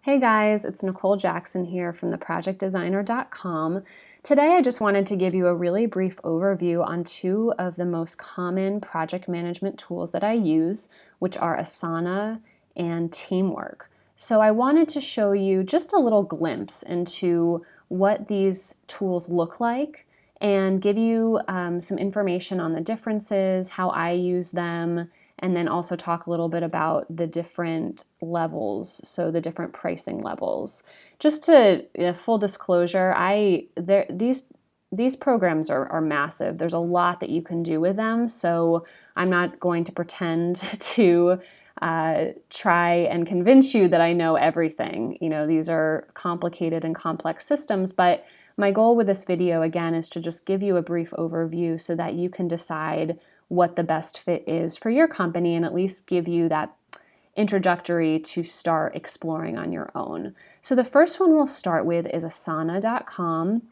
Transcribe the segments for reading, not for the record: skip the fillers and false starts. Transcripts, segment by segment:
Hey guys, it's Nicole Jackson here from theprojectdesigner.com. Today I just wanted to give you a really brief overview on two of the most common project management tools that I use, which are Asana and TeamWork. So I wanted to show you just a little glimpse into what these tools look like and give you some information on the differences, how I use them, and then also talk a little bit about the different levels, so the different pricing levels. Just to full disclosure, these programs are massive. There's a lot that you can do with them, so I'm not going to pretend to try and convince you that I know everything. You know, these are complicated and complex systems, but my goal with this video, again, is to just give you a brief overview so that you can decide what the best fit is for your company and at least give you that introductory to start exploring on your own. So the first one we'll start with is Asana.com.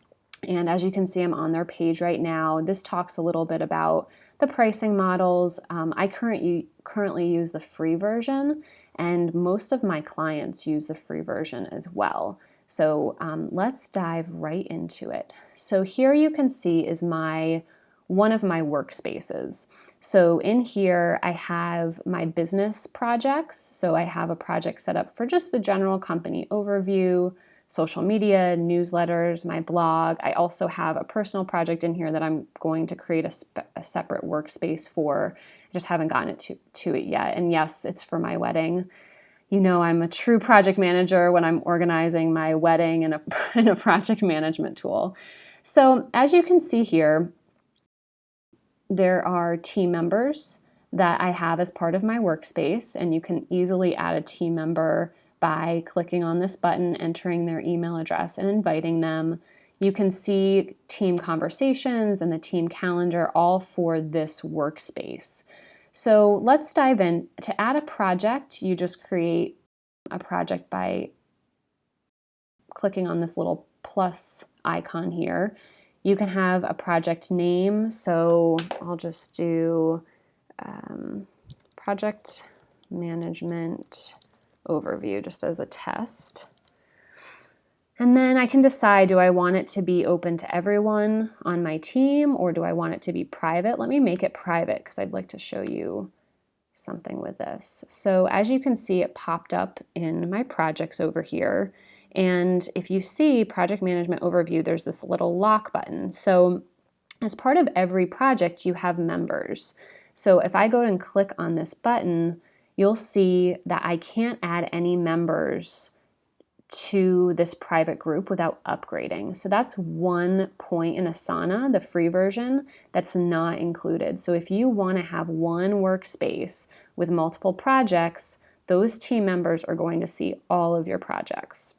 And as you can see, I'm on their page right now. This talks a little bit about the pricing models. I currently use the free version, and most of my clients use the free version as well. So let's dive right into it. So here you can see is one of my workspaces. So in here I have my business projects. So I have a project set up for just the general company overview, social media, newsletters, my blog. I also have a personal project in here that I'm going to create a separate workspace for. I just haven't gotten it to it yet. And yes, it's for my wedding. You know, I'm a true project manager when I'm organizing my wedding in a project management tool. So as you can see here, there are team members that I have as part of my workspace, and you can easily add a team member by clicking on this button, entering their email address, and inviting them. You can see team conversations and the team calendar all for this workspace. So let's dive in. To add a project, you just create a project by clicking on this little plus icon here. You can have a project name, so I'll just do project management overview just as a test. And then I can decide, do I want it to be open to everyone on my team or do I want it to be private? Let me make it private because I'd like to show you something with this. So as you can see, it popped up in my projects over here. And if you see project management overview, there's this little lock button. So as part of every project, you have members. So if I go and click on this button, you'll see that I can't add any members to this private group without upgrading. So that's one point in Asana, the free version, that's not included. So if you want to have one workspace with multiple projects, those team members are going to see all of your projects.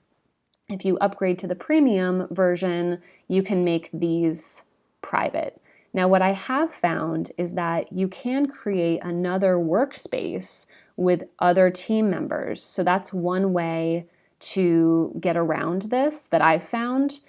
If you upgrade to the premium version, you can make these private. Now, what I have found is that you can create another workspace with other team members. So that's one way to get around this that I've found.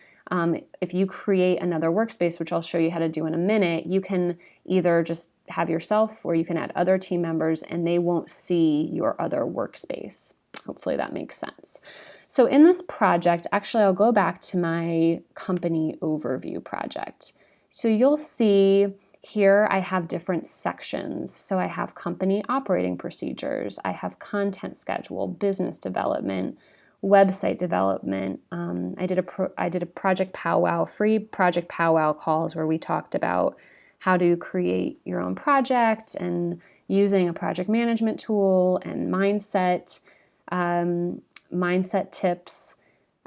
If you create another workspace, which I'll show you how to do in a minute, you can either just have yourself or you can add other team members and they won't see your other workspace. Hopefully that makes sense. So in this project, actually I'll go back to my company overview project. So you'll see here I have different sections. So I have company operating procedures, I have content schedule, business development, website development. I did a project powwow, free project powwow calls where we talked about how to create your own project and using a project management tool and mindset tips.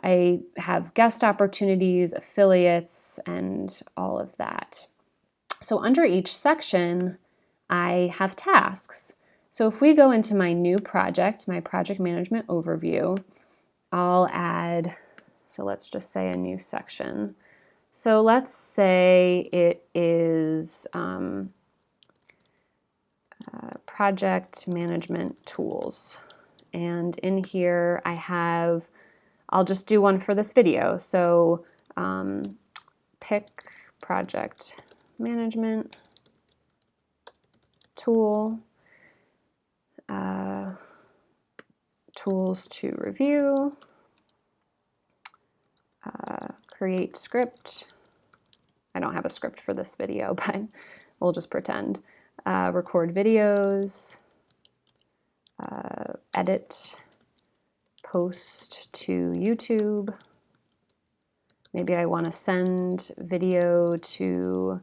I have guest opportunities, affiliates, and all of that. So under each section, I have tasks. So if we go into my new project, my project management overview, I'll add, so let's just say a new section. So let's say it is project management tools. And in here I'll just do one for this video. So pick project management tool. tools to review, create script. I don't have a script for this video, but we'll just pretend. Record videos, edit, post to YouTube. Maybe I want to send video to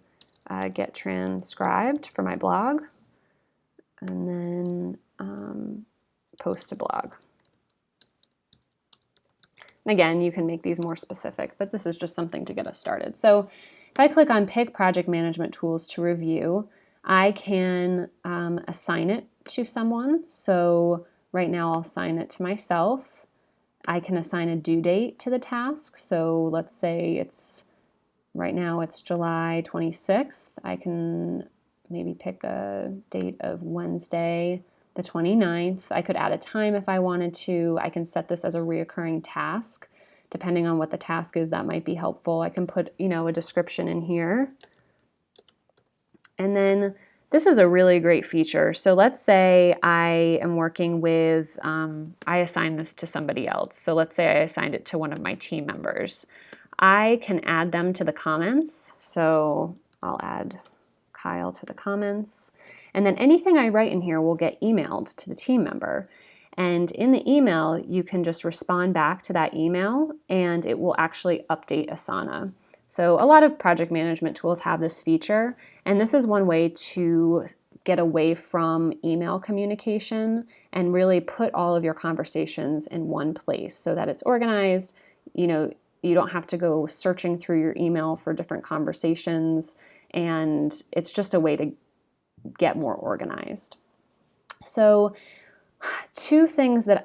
get transcribed for my blog, and then post to blog. And again, you can make these more specific, but this is just something to get us started. So if I click on Pick Project Management Tools to Review, I can assign it to someone. So right now I'll assign it to myself. I can assign a due date to the task. So let's say right now it's July 26th. I can maybe pick a date of Wednesday the 29th. I could add a time if I wanted to. I can set this as a reoccurring task. Depending on what the task is, that might be helpful. I can put, a description in here. And then this is a really great feature. So let's say I am working with, I assign this to somebody else. So let's say I assigned it to one of my team members. I can add them to the comments. So I'll add Kyle to the comments. And then anything I write in here will get emailed to the team member. And in the email, you can just respond back to that email and it will actually update Asana. So a lot of project management tools have this feature, and this is one way to get away from email communication and really put all of your conversations in one place so that it's organized. You don't have to go searching through your email for different conversations, and it's just a way to get more organized. So two things that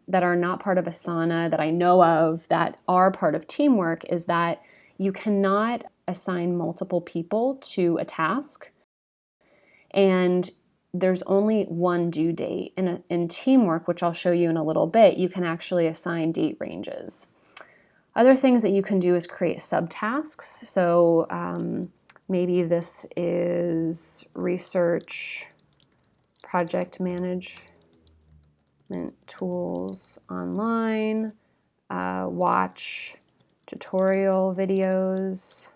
that are not part of Asana that I know of that are part of TeamWork is that you cannot assign multiple people to a task, and there's only one due date. In TeamWork, which I'll show you in a little bit, you can actually assign date ranges. Other things that you can do is create subtasks. So maybe this is research project management tools online, watch tutorial videos,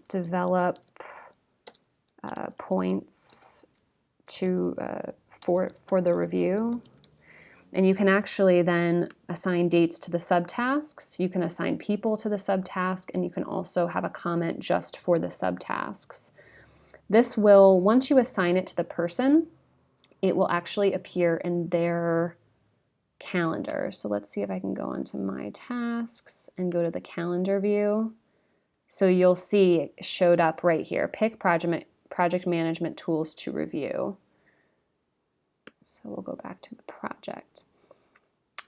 develop points for the review. And you can actually then assign dates to the subtasks. You can assign people to the subtask, and you can also have a comment just for the subtasks. This will, once you assign it to the person, it will actually appear in their calendar. So let's see if I can go into my tasks and go to the calendar view. So you'll see it showed up right here. Pick project management tools to review. So we'll go back to the project.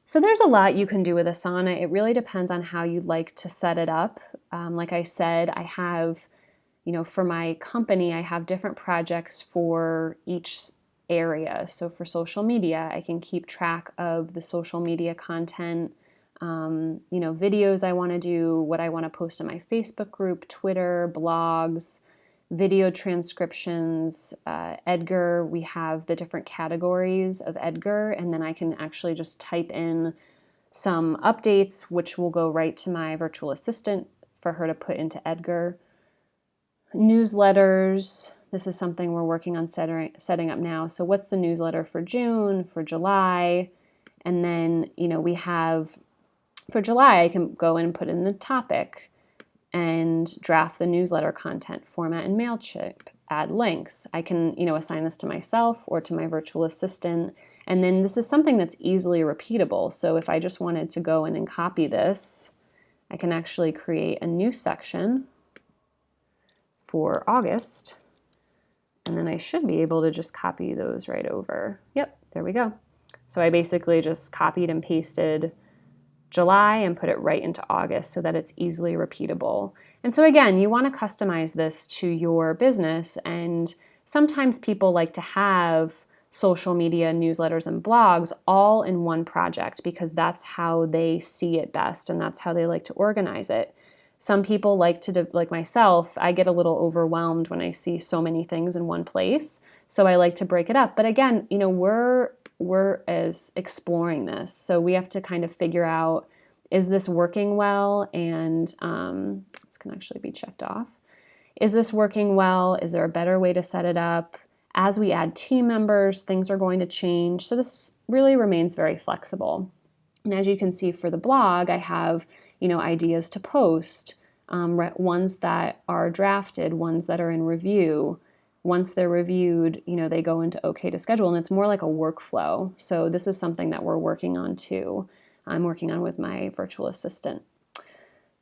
So there's a lot you can do with Asana. It really depends on how you'd like to set it up. Like I said, I have, for my company, I have different projects for each area. So for social media, I can keep track of the social media content, videos I want to do, what I want to post in my Facebook group, Twitter, blogs, video transcriptions. Edgar, we have the different categories of Edgar, and then I can actually just type in some updates, which will go right to my virtual assistant for her to put into Edgar. Newsletters. This is something we're working on setting up now. So what's the newsletter for June, for July? And then, we have, for July, I can go in and put in the topic and draft the newsletter content, format in MailChimp, add links. I can, assign this to myself or to my virtual assistant. And then this is something that's easily repeatable. So if I just wanted to go in and copy this, I can actually create a new section for August. And then I should be able to just copy those right over. Yep, there we go. So I basically just copied and pasted July and put it right into August so that it's easily repeatable. And so again, you want to customize this to your business. And sometimes people like to have social media, newsletters, and blogs all in one project because that's how they see it best and that's how they like to organize it. Some people like myself, I get a little overwhelmed when I see so many things in one place. So I like to break it up. But again, we're as exploring this. So we have to kind of figure out, is this working well? And this can actually be checked off. Is this working well? Is there a better way to set it up? As we add team members, things are going to change. So this really remains very flexible. And as you can see for the blog, I have, ideas to post, ones that are drafted, ones that are in review. Once they're reviewed, they go into OK to schedule, and it's more like a workflow. So this is something that we're working on too. I'm working on with my virtual assistant.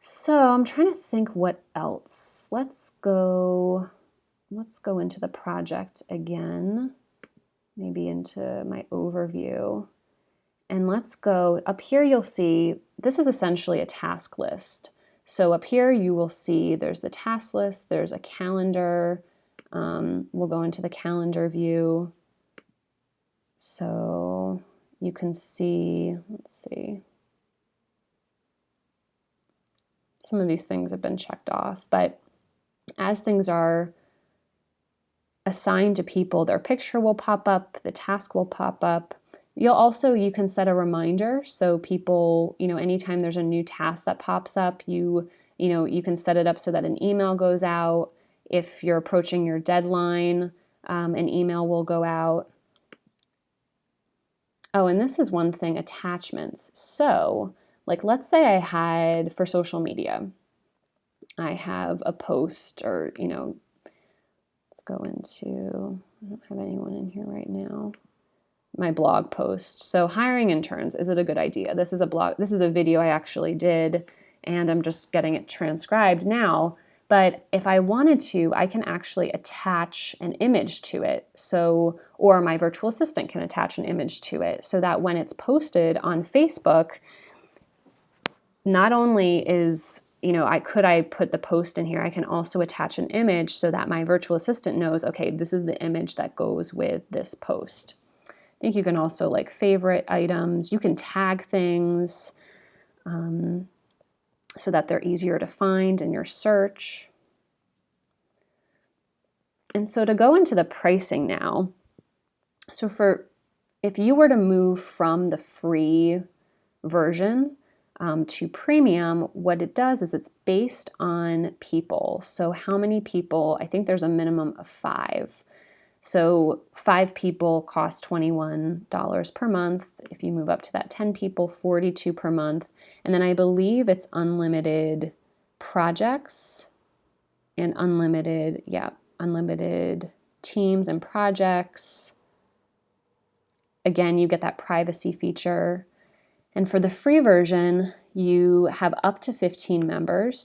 So I'm trying to think what else. Let's go into the project again, maybe into my overview. And let's go up here. You'll see this is essentially a task list. So up here you will see there's the task list, there's a calendar. We'll go into the calendar view. So you can see, let's see. Some of these things have been checked off, but as things are assigned to people, their picture will pop up, the task will pop up. You can set a reminder, so people, anytime there's a new task that pops up, you can set it up so that an email goes out. If you're approaching your deadline, an email will go out. Oh, and this is one thing, attachments. So, like, let's say I had, for social media, I have a post, or, let's go into, I don't have anyone in here right now, my blog post. So hiring interns, is it a good idea? This is a video I actually did, and I'm just getting it transcribed now. But if I wanted to, I can actually attach an image to it. So, or my virtual assistant can attach an image to it, so that when it's posted on Facebook, not only is, I put the post in here, I can also attach an image so that my virtual assistant knows, okay, this is the image that goes with this post. I think you can also favorite items. You can tag things so that they're easier to find in your search. And so to go into the pricing now, so if you were to move from the free version to premium, what it does is it's based on people. So how many people? I think there's a minimum of 5. So 5 people cost $21 per month. If you move up to that 10 people, $42 per month. And then I believe it's unlimited projects and unlimited teams and projects. Again, you get that privacy feature. And for the free version, you have up to 15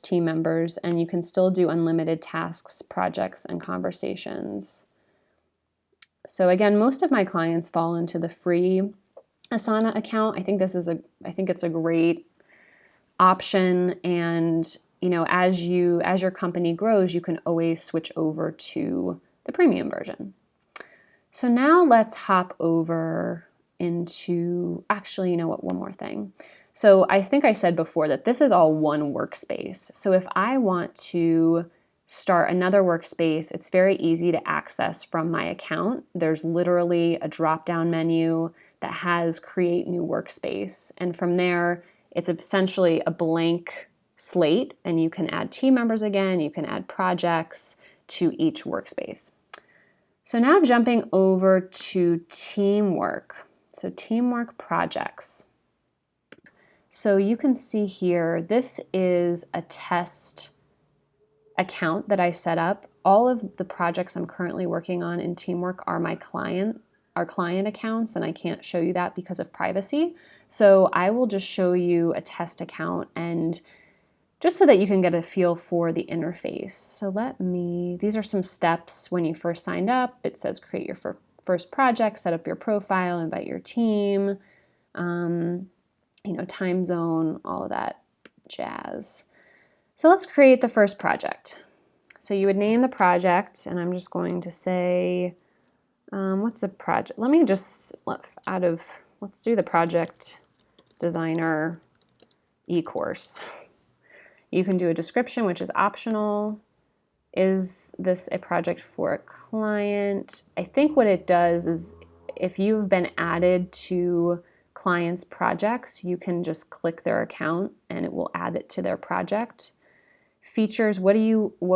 team members, and you can still do unlimited tasks, projects, and conversations. So again, most of my clients fall into the free Asana account. I think it's a great option, and as your company grows, you can always switch over to the premium version. So now let's hop over into, actually, one more thing. So I think I said before that this is all one workspace. So if I want to start another workspace, it's very easy to access from my account. There's literally a drop-down menu that has create new workspace. And from there, it's essentially a blank slate, and you can add team members again, you can add projects to each workspace. So now jumping over to TeamWork. So TeamWork projects. So you can see here, this is a test account that I set up. All of the projects I'm currently working on in TeamWork are client accounts, and I can't show you that because of privacy. So I will just show you a test account, and just so that you can get a feel for the interface. So these are some steps when you first signed up. It says create your first project, set up your profile, invite your team, time zone, all of that jazz. So let's create the first project. So you would name the project, and I'm just going to say, what's the project? Let's do the project designer e-course. You can do a description, which is optional. Is this a project for a client? I think what it does is if you've been added to clients' projects, you can just click their account and it will add it to their project. Features, what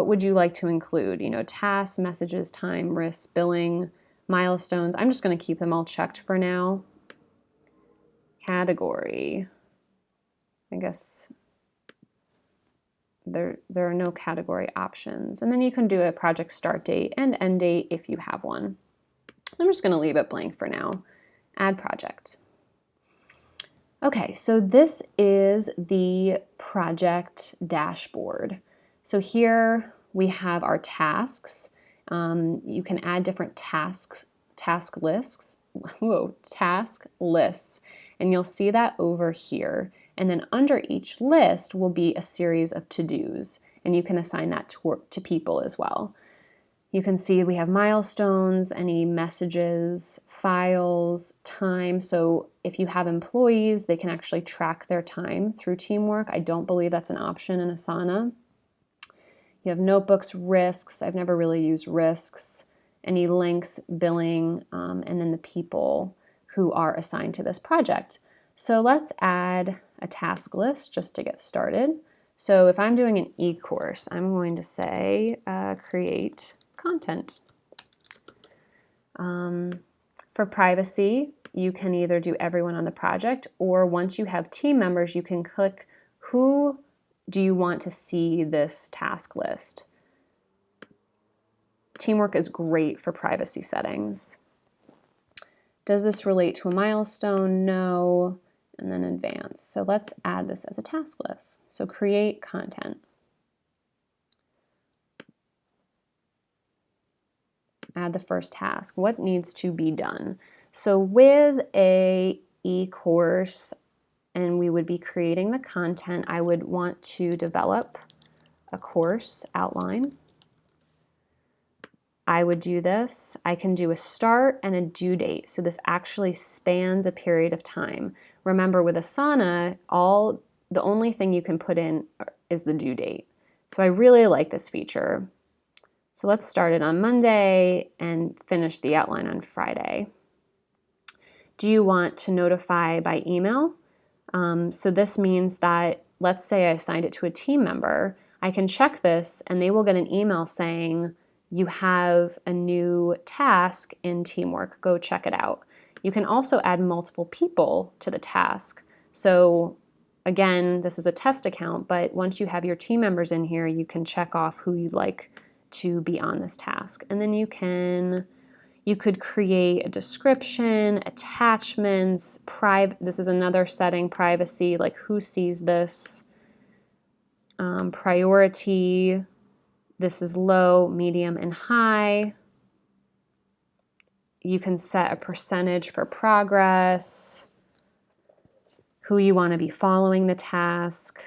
would you like to include? Tasks, messages, time, risks, billing, milestones. I'm just going to keep them all checked for now. Category. I guess there are no category options. And then you can do a project start date and end date if you have one. I'm just going to leave it blank for now. Add project. Okay, so this is the project dashboard. So here we have our tasks. You can add different task lists, and you'll see that over here. And then under each list will be a series of to-dos, and you can assign that to people as well. You can see we have milestones, any messages, files, time. So if you have employees, they can actually track their time through TeamWork. I don't believe that's an option in Asana. You have notebooks, risks. I've never really used risks. Any links, billing, and then the people who are assigned to this project. So let's add a task list just to get started. So if I'm doing an e-course, I'm going to say create content. For privacy, you can either do everyone on the project, or once you have team members, you can click who do you want to see this task list. TeamWork is great for privacy settings. Does this relate to a milestone? No. And then advanced. So let's add this as a task list. So create content. Add the first task. What needs to be done? So with a e-course, and we would be creating the content, I would want to develop a course outline. I would do this. I can do a start and a due date. So this actually spans a period of time. Remember, with Asana, the only thing you can put in is the due date. So I really like this feature. So let's start it on Monday and finish the outline on Friday. Do you want to notify by email? So this means that, let's say I assigned it to a team member, I can check this and they will get an email saying, you have a new task in TeamWork, go check it out. You can also add multiple people to the task. So again, this is a test account, but once you have your team members in here, you can check off who you'd like to be on this task. And then you could create a description, attachments, this is another setting, privacy, like who sees this, priority, this is low, medium, and high. You can set a percentage for progress, who you want to be following the task,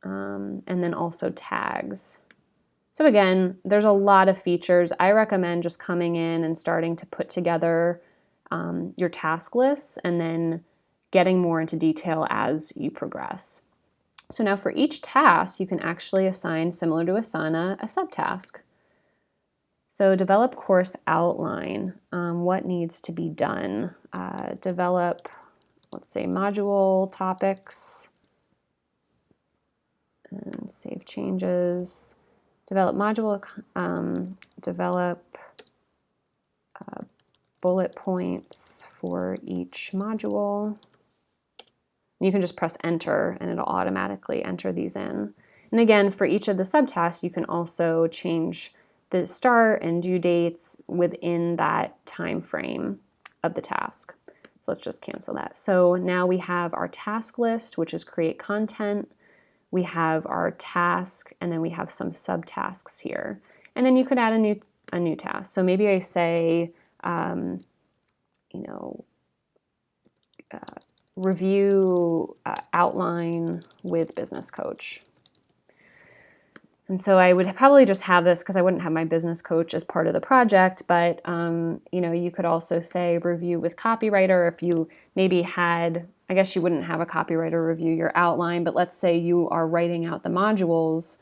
and then also tags. So again, there's a lot of features. I recommend just coming in and starting to put together your task lists and then getting more into detail as you progress. So now for each task, you can actually assign, similar to Asana, a subtask. So develop course outline. What needs to be done? Develop, let's say, module topics. And save changes. Develop module, develop bullet points for each module. You can just press enter and it'll automatically enter these in. And again, for each of the subtasks, you can also change the start and due dates within that time frame of the task. So let's just cancel that. So now we have our task list, which is create content. We have our task, and then we have some subtasks here. And then you could add a new task. So maybe I say, review outline with business coach. And so I would probably just have this because I wouldn't have my business coach as part of the project, but you could also say review with copywriter if you maybe had, I guess you wouldn't have a copywriter review your outline, but let's say you are writing out the modules,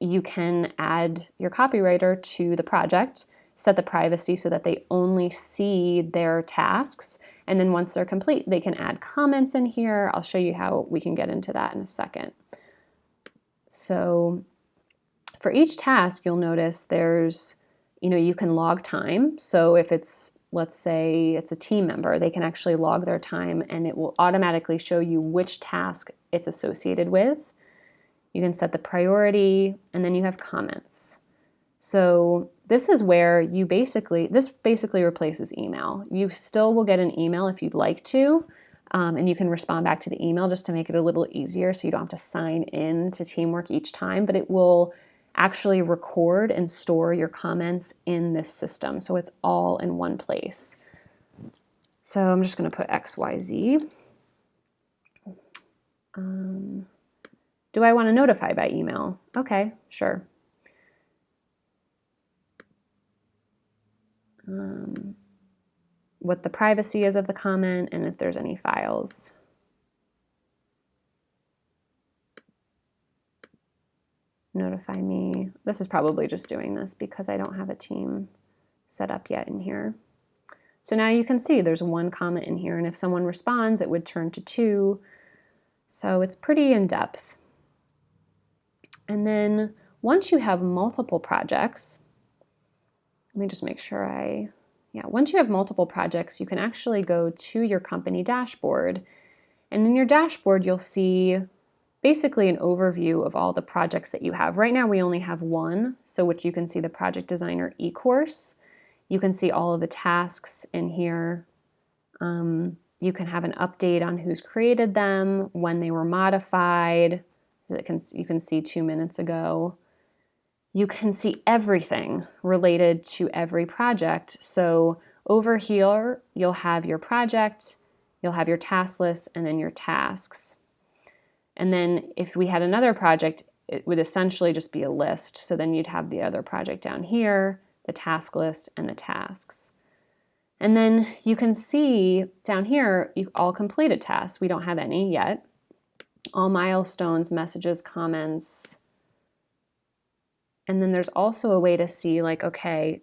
you can add your copywriter to the project, set the privacy so that they only see their tasks, and then once they're complete, they can add comments in here. I'll show you how we can get into that in a second. So for each task, you'll notice there's, you can log time. So if it's, let's say it's a team member, they can actually log their time and it will automatically show you which task it's associated with. You can set the priority, and then you have comments. So this is where this basically replaces email. You still will get an email if you'd like to, and you can respond back to the email just to make it a little easier so you don't have to sign in to TeamWork each time, but it will actually record and store your comments in this system. So it's all in one place. So I'm just going to put XYZ. Do I want to notify by email? Okay, sure. What the privacy is of the comment and if there's any files. Notify me. This is probably just doing this because I don't have a team set up yet in here. So now you can see there's one comment in here, and if someone responds, it would turn to 2. So it's pretty in depth. And then once you have multiple projects, let me just make sure once you have multiple projects, you can actually go to your company dashboard. And in your dashboard, you'll see basically an overview of all the projects that you have. Right now, we only have one, so which you can see the Project Designer e-course. You can see all of the tasks in here. You can have an update on who's created them, when they were modified. You can see 2 minutes ago. You can see everything related to every project. So over here, you'll have your project, you'll have your task list, and then your tasks. And then if we had another project, it would essentially just be a list. So then you'd have the other project down here, the task list, and the tasks. And then you can see down here, all completed tasks. We don't have any yet. All milestones, messages, comments. And then there's also a way to see like, okay,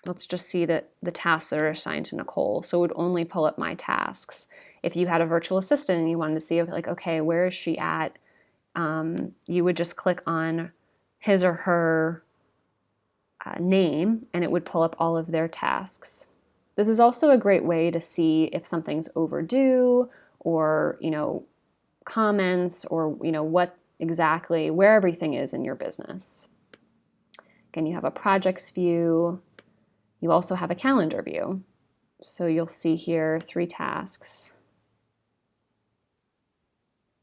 let's just see the tasks that are assigned to Nicole. So it would only pull up my tasks. If you had a virtual assistant and you wanted to see like, okay, where is she at? You would just click on his or her name and it would pull up all of their tasks. This is also a great way to see if something's overdue or, comments or, what exactly, where everything is in your business. Again, you have a projects view. You also have a calendar view. So you'll see here 3 tasks.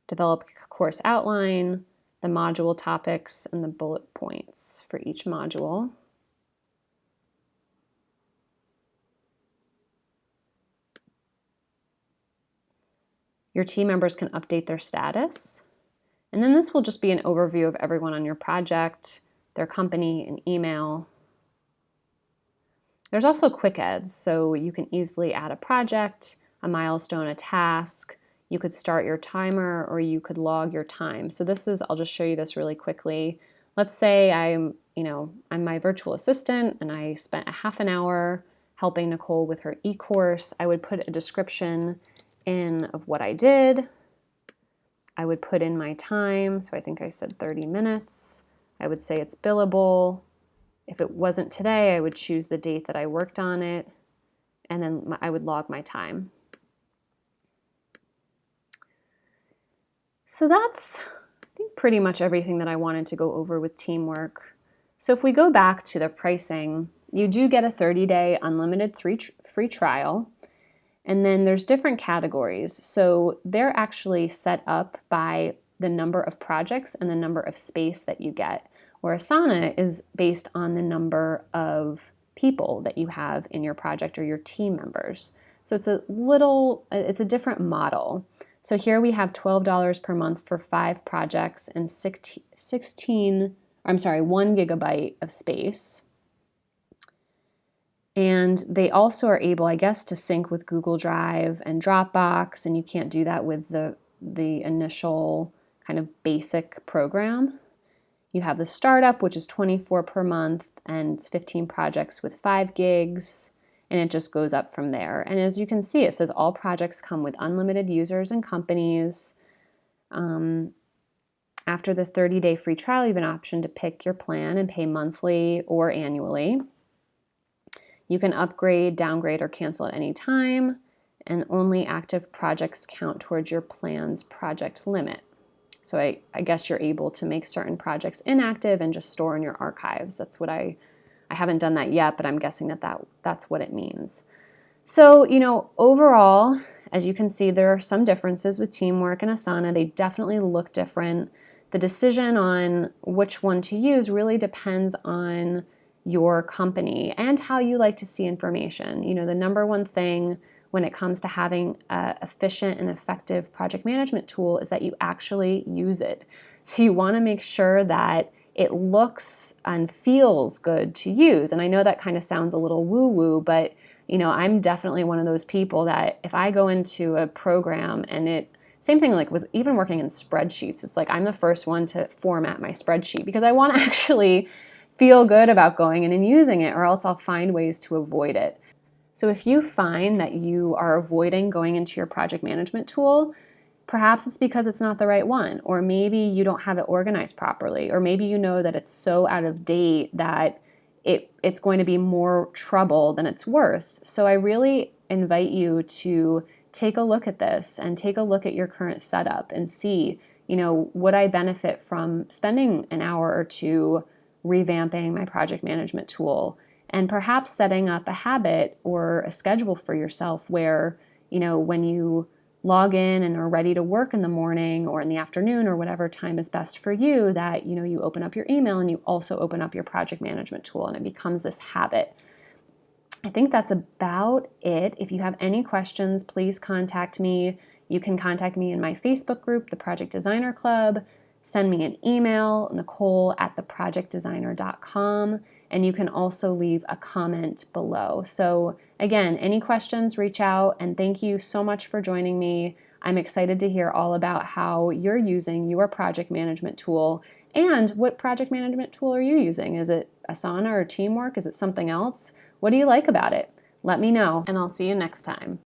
Develop course outline, the module topics, and the bullet points for each module. Your team members can update their status. And then this will just be an overview of everyone on your project, their company, and email. There's also quick adds, so you can easily add a project, a milestone, a task. You could start your timer or you could log your time. So I'll just show you this really quickly. Let's say I'm my virtual assistant and I spent a half an hour helping Nicole with her e-course. I would put a description in of what I did. I would put in my time. So I think I said 30 minutes. I would say it's billable. If it wasn't today, I would choose the date that I worked on it, and then I would log my time. So that's, I think, pretty much everything that I wanted to go over with TeamWork. So if we go back to the pricing, you do get a 30-day unlimited free trial, and then there's different categories. So they're actually set up by the number of projects and the number of space that you get, where Asana is based on the number of people that you have in your project or your team members. So it's a different model. So here we have $12 per month for 5 projects and 1 gigabyte of space. And they also are able, I guess, to sync with Google Drive and Dropbox, and you can't do that with the initial kind of basic program. You have the startup, which is 24 per month, and it's 15 projects with 5 gigs, and it just goes up from there. And as you can see, it says all projects come with unlimited users and companies. After the 30-day free trial, you have an option to pick your plan and pay monthly or annually. You can upgrade, downgrade, or cancel at any time, and only active projects count towards your plan's project limit. So I guess you're able to make certain projects inactive and just store in your archives. That's what I haven't done that yet, but I'm guessing that's what it means. So, overall, as you can see, there are some differences with Teamwork and Asana. They definitely look different. The decision on which one to use really depends on your company and how you like to see information. The number one thing when it comes to having an efficient and effective project management tool is that you actually use it. So you want to make sure that it looks and feels good to use. And I know that kind of sounds a little woo-woo, but I'm definitely one of those people that if I go into a program and same thing like with even working in spreadsheets, it's like I'm the first one to format my spreadsheet because I want to actually feel good about going in and using it, or else I'll find ways to avoid it. So if you find that you are avoiding going into your project management tool, perhaps it's because it's not the right one, or maybe you don't have it organized properly, or maybe you know that it's so out of date that it's going to be more trouble than it's worth. So I really invite you to take a look at this and take a look at your current setup and see, would I benefit from spending an hour or two revamping my project management tool, and perhaps setting up a habit or a schedule for yourself where, when you log in and are ready to work in the morning or in the afternoon or whatever time is best for you, that you open up your email and you also open up your project management tool, and it becomes this habit. I think that's about it. If you have any questions, please contact me. You can contact me in my Facebook group, the Project Designer Club. Send me an email, nicole@theprojectdesigner.com, and you can also leave a comment below. So again, any questions, reach out, and thank you so much for joining me. I'm excited to hear all about how you're using your project management tool, and what project management tool are you using? Is it Asana or Teamwork? Is it something else? What do you like about it? Let me know, and I'll see you next time.